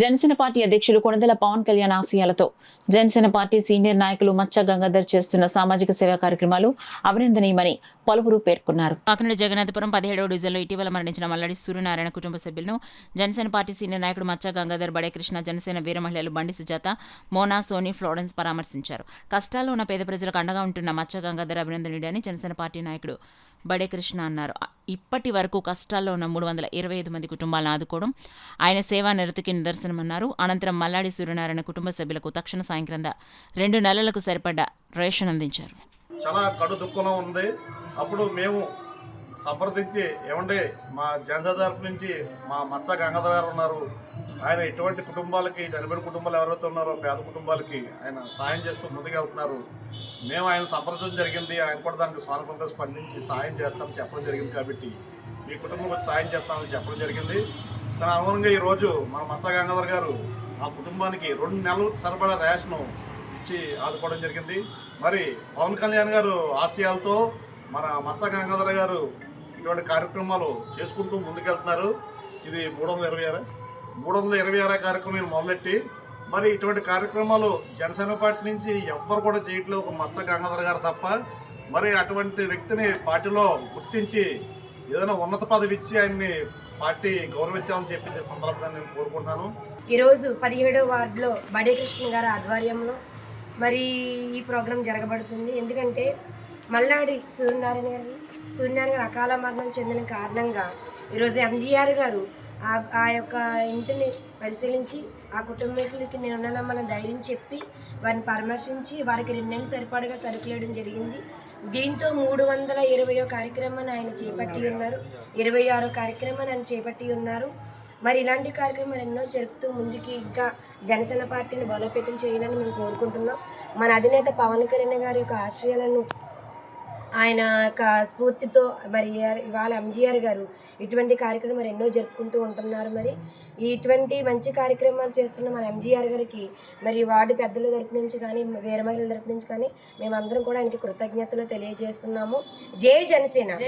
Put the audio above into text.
Janasena party అధ్యక్షులు Konidela Pawan Kalyan ఆశయాలతో Janasena party senior నాయకులు మచ్చ గంగాధర్ చేస్తున్న సామాజిక సేవా కార్యక్రమాలు అభినందనీయమని పలువురు పేర్కొన్నారు. కాకినాడ జగన్నాథపురం 17వ డివిజన్లో ఇటీవల మరణించిన మల్లాడి సూర్యనారాయణ కుటుంబ సభ్యులను జనసేన పార్టీ సీనియర్ నాయకుడు మచ్చ గంగాధర్, బడే కృష్ణ, జనసేన వీర మహిళలు బండి సుజాత, మోనా, సోని, ఫ్లోరెన్స్ పరామర్శించారు. కష్టాల్లో ఉన్న పేద ప్రజలకు అండగా ఉంటున్న మచ్చ గంగాధర్ అభినందనీయుడని జనసేన పార్టీ నాయకుడు బడే కృష్ణ అన్నారు. ఇప్పటి వరకు కష్టాల్లో ఉన్న 325 మంది కుటుంబాలను ఆదుకోవడం ఆయన సేవా నిరతికి నిదర్శనమన్నారు. అనంతరం మల్లాడి సూర్యనారాయణ కుటుంబ సభ్యులకు తక్షణ సాయం క్రింద 2 నెలలకు సరిపడ్డ రేషన్ అందించారు. చాలా కడు దుఃఖంలో ఉంది. అప్పుడు మేము సంప్రదించి ఏమండి మా జనసేన తరఫు నుంచి మా మచ్చ గంగాధర్ గారు ఉన్నారు, ఆయన ఇటువంటి కుటుంబాలకి, చనిపోయిన కుటుంబాలు ఎవరైతే ఉన్నారో పేద కుటుంబాలకి ఆయన సాయం చేస్తూ ముందుకెళ్తున్నారు. మేము ఆయన సంప్రదించడం జరిగింది. ఆయన కూడా దానికి స్వానుభవంగా స్పందించి సాయం చేస్తామని చెప్పడం జరిగింది. కాబట్టి మీ కుటుంబం వచ్చి సాయం చేస్తామని చెప్పడం జరిగింది. దాని అనుగుణంగా ఈరోజు మన మచ్చ గంగాధర్ గారు ఆ కుటుంబానికి 2 నెలలు సరిపడా రేషను ఇచ్చి ఆదుకోవడం జరిగింది. మరి పవన్ కళ్యాణ్ గారు ఆశయాలతో మన మచ్చ గంగాధర్ గారు ఇటువంటి కార్యక్రమాలు చేసుకుంటూ ముందుకెళ్తున్నారు. ఇది 326 కార్యక్రమం మొదలెట్టి మరి ఇటువంటి కార్యక్రమాలు జనసేన పార్టీ నుంచి ఎవ్వరు కూడా చేయట్లేదు, ఒక మచ్చ గంగాధర్ గారు తప్ప. మరి అటువంటి వ్యక్తిని పార్టీలో గుర్తించి ఏదైనా ఉన్నత పదవి ఇచ్చి ఆయన్ని పార్టీ గౌరవించాలని చెప్పి సందర్భంగా నేను కోరుకుంటున్నాను. ఈరోజు 17వ వార్డులో బడే కృష్ణ గారి ఆధ్వర్యంలో మరి ఈ ప్రోగ్రాం జరగబడుతుంది. ఎందుకంటే మల్లాడి సూర్యనారాయణ గారు అకాల మరణం చెందిన కారణంగా ఈరోజు ఎంజీఆర్ గారు ఆ యొక్క ఇంటిని పరిశీలించి ఆ కుటుంబీకులకి నేనున్నానమ్మని ధైర్యం చెప్పి వారిని పరామర్శించి వారికి 2 నెలలు సరిపడగా సరుకులు వేయడం జరిగింది. దీంతో 320వ కార్యక్రమాన్ని ఆయన చేపట్టి ఉన్నారు. 26వ కార్యక్రమాన్ని ఆయన చేపట్టి ఉన్నారు. మరి ఇలాంటి కార్యక్రమాలు ఎన్నో జరుపుతూ ముందుకి ఇంకా జనసేన పార్టీని బలోపేతం చేయాలని మేము కోరుకుంటున్నాం. మన అధినేత పవన్ కళ్యాణ్ గారి యొక్క ఆశయాలను, ఆయన యొక్క స్ఫూర్తితో మరి ఇవాళ ఎంజీఆర్ గారు ఇటువంటి కార్యక్రమాలు ఎన్నో జరుపుకుంటూ ఉంటున్నారు. మరి ఇటువంటి మంచి కార్యక్రమాలు చేస్తున్న మన ఎంజీఆర్ గారికి మరి వార్డు పెద్దల తరపు నుంచి కానీ, వీర మహిళల తరపు నుంచి కానీ మేమందరం కూడా ఆయనకి కృతజ్ఞతలు తెలియజేస్తున్నాము. జై జనసేన.